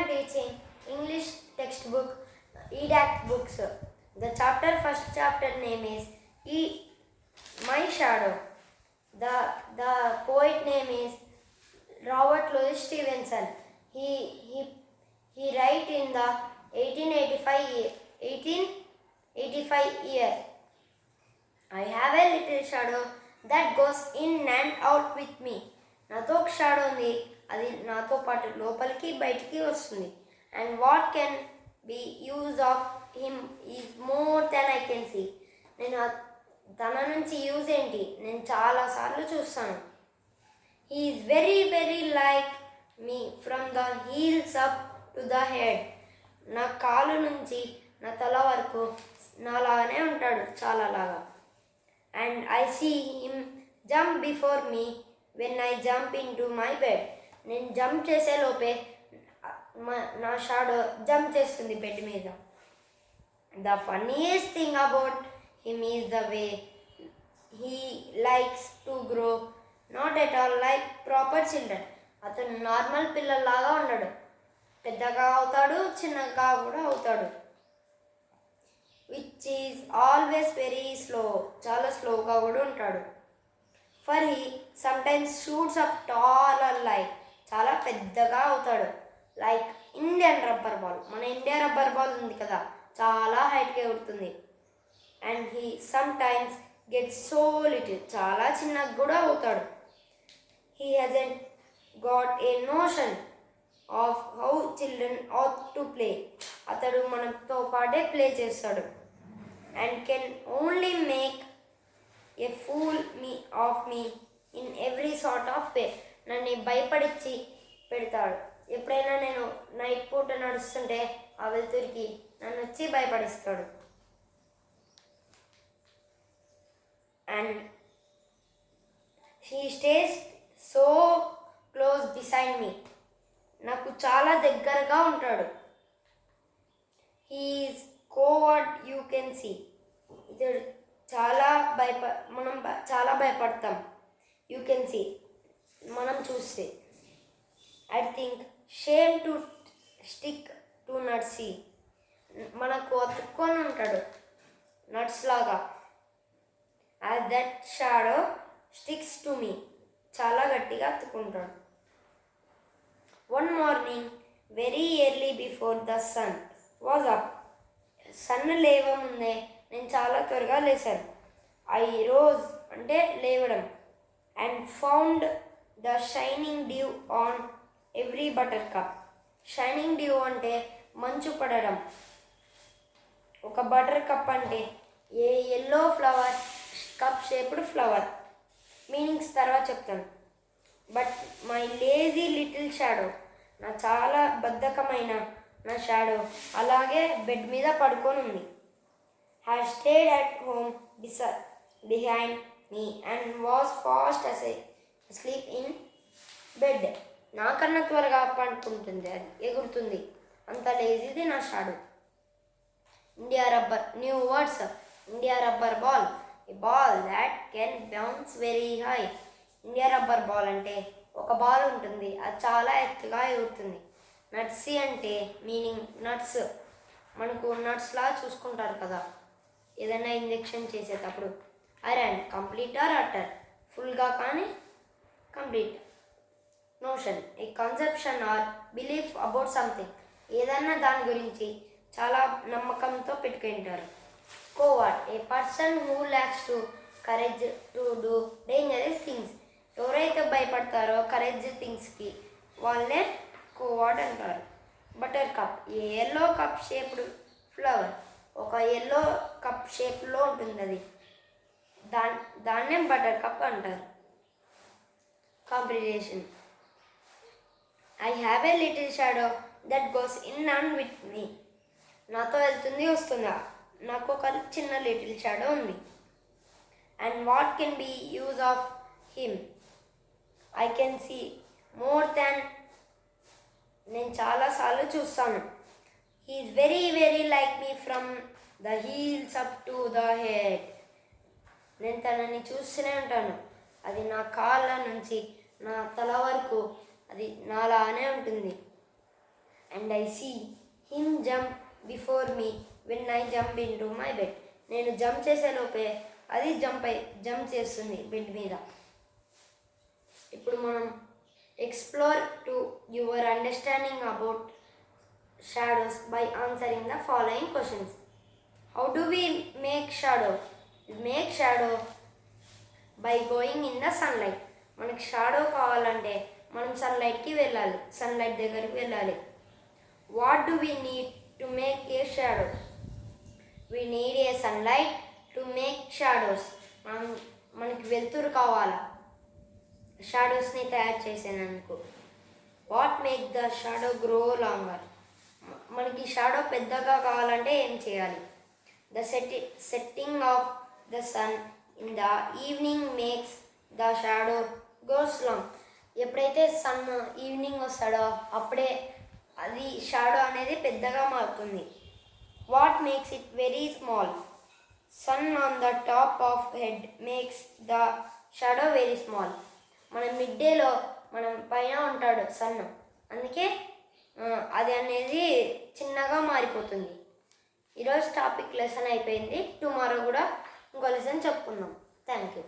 teaching English textbook, EDAC books. The first chapter name is My Shadow. The poet name is Robert Louis Stevenson. He write in the 1885 year. I have a little shadow that goes in and out with me. నాతో ఒక shadow ఉంది, అది నాతో పాటు లోపలికి బయటికి వస్తుంది. And what can be use of him is more than I can see. నేను తన నుంచి యూజ్ ఏంటి నేను చాలాసార్లు చూస్తాను. He is very very like me from the heels up to the head. నా కాలు నుంచి నా తల వరకు నాలాగానే ఉంటాడు, చాలా లాగా. And I see him jump before me when I jump in to my bed. నేను జంప్ చేసే లోపే నా షాడో జంప్ చేస్తుంది బెడ్ మీద. The funniest thing about him is the way he likes to grow, not at all like proper children. అతను normal పిల్లల్లాగా ఉండడు, పెద్దగా అవుతాడు, చిన్నగా కూడా అవుతాడు. Which is always very slow, చాలా స్లోగా కూడా ఉంటాడు. For he sometimes shoots up tall are like, చాలా పెద్దగా అవుతాడు. లైక్ ఇండియన్ రబ్బర్ బాల్, మన ఇండియా రబ్బర్ బాల్ ఉంది కదా, చాలా హైట్గా ఎగురుతుంది. And he sometimes gets so little, చాలా చిన్నగా కూడా అవుతాడు. He hasn't got a notion of how children ought to play. అతడు మనతో పాటే ప్లే చేస్తాడు. And can only make a fool me of me in every sort of way. నన్ను భయపడిచ్చి పెడతాడు. ఎప్పుడైనా నేను నైట్ పూట నడుస్తుంటే ఆ వెలుతురికి నన్ను వచ్చి భయపడిస్తాడు. And he stays so close beside me, నాకు చాలా దగ్గరగా ఉంటాడు. He is coward you can see. ఇతడు చాలా మనం చాలా భయపడతాం. యూ కెన్ సీ, మనం చూస్తే. I think shame to stick to nursie. మనకు అతుక్కొని ఉంటాడు నట్స్ లాగా. As that shadow sticks to me, చాలా గట్టిగా అతుక్కుంటాడు. One morning very early before the sun was up. Sun లేవముందే నేను చాలా త్వరగా లేచాను. ఐ రోజ్ అంటే లేవడం. And found the shining dew on every buttercup. Shining dew అంటే మంచు పడడం. ఒక బటర్ కప్ అంటే a yellow flower, cup shaped flower. Meanings తర్వాత చెప్తాను. But my lazy little shadow, నా చాలా బద్ధకమైన నా షాడో అలాగే బెడ్ మీద పడుకొని ఉంది. Had stayed at home behind me and was fast asleep in bed. నాకన్నా త్వరగా పడుకుంటుంది, అది ఎగురుతుంది, అంత లేజీది నా షాడో. India rubber, new words. India rubber ball, a ball that can bounce very high. India rubber ball అంటే ఒక బాల్ ఉంటుంది, అది చాలా ఎత్తుగా ఎగురుతుంది. నట్సీ అంటే మీనింగ్ నట్స్. మనకు నట్స్లా చూసుకుంటారు కదా ఏదైనా ఇంజెక్షన్ చేసేటప్పుడు. అండ్ కంప్లీట్ ఆర్ అటర్, ఫుల్గా కానీ complete. Notion, a conception or belief about something, ఏదన్నా దాని గురించి చాలా నమ్మకంతో పెట్టుకుంటారు. Coward, a person who lacks to courage to do dangerous things. ఎవరైతే భయపడతారో కరేజ్ థింగ్స్కి వాళ్ళనే కోవర్డ్ అంటారు. Buttercup, a yellow cup shaped flower. ఒక ఎల్లో కప్ షేప్లో ఉంటుంది అది, దాన్నే బటర్ కప్ అంటారు. Comprehension, I have a little shadow that goes in and with me. నాతో వెళ్తుంది వస్తుందా, నాకు ఒక చిన్న లిటిల్ షాడో ఉంది. And what can be use of him, I can see more than, నేను చాలాసార్లు చూస్తాను. He's very very like me from the heels up to the head. నేను తనని చూస్తూనే ఉంటాను, అది నా కాళ్ళ నుంచి నా తల వరకు అది నాలానే ఉంటుంది. and I see him jump before me when I jump into my bed. నేను జంప్ చేసే లోపే అది జంప్ చేస్తుంది బెడ్ మీద. ఇప్పుడు మనం explore to your understanding about shadows by answering the following questions. How do we make shadow? Make shadow by going in the sunlight. మనకి shadow కావాలంటే మనం సన్లైట్ దగ్గరికి వెళ్ళాలి. What do we need to make a shadow? We need a sunlight to make shadows. మనకి వెలుతురు కావాలా షాడోస్ని తయారు చేసేందుకు. What make the shadow grow longer? మనకి షాడో పెద్దగా కావాలంటే ఏం చేయాలి? The setting of the sun in the evening makes the shadow goes long. ఎప్పుడైతే సన్ ఈవినింగ్ వస్తాడో అప్పుడే అది షాడో అనేది పెద్దగా మారుతుంది. What makes it very small? Sun on the top of head makes the shadow very small. Mid డేలో మనం పైన ఉంటాడు సన్, అందుకే అది అనేది చిన్నగా మారిపోతుంది. ఈరోజు టాపిక్ లెసన్ అయిపోయింది. టుమారో కూడా ఇంకో లెసన్ చెప్పుకుందాం. Thank you.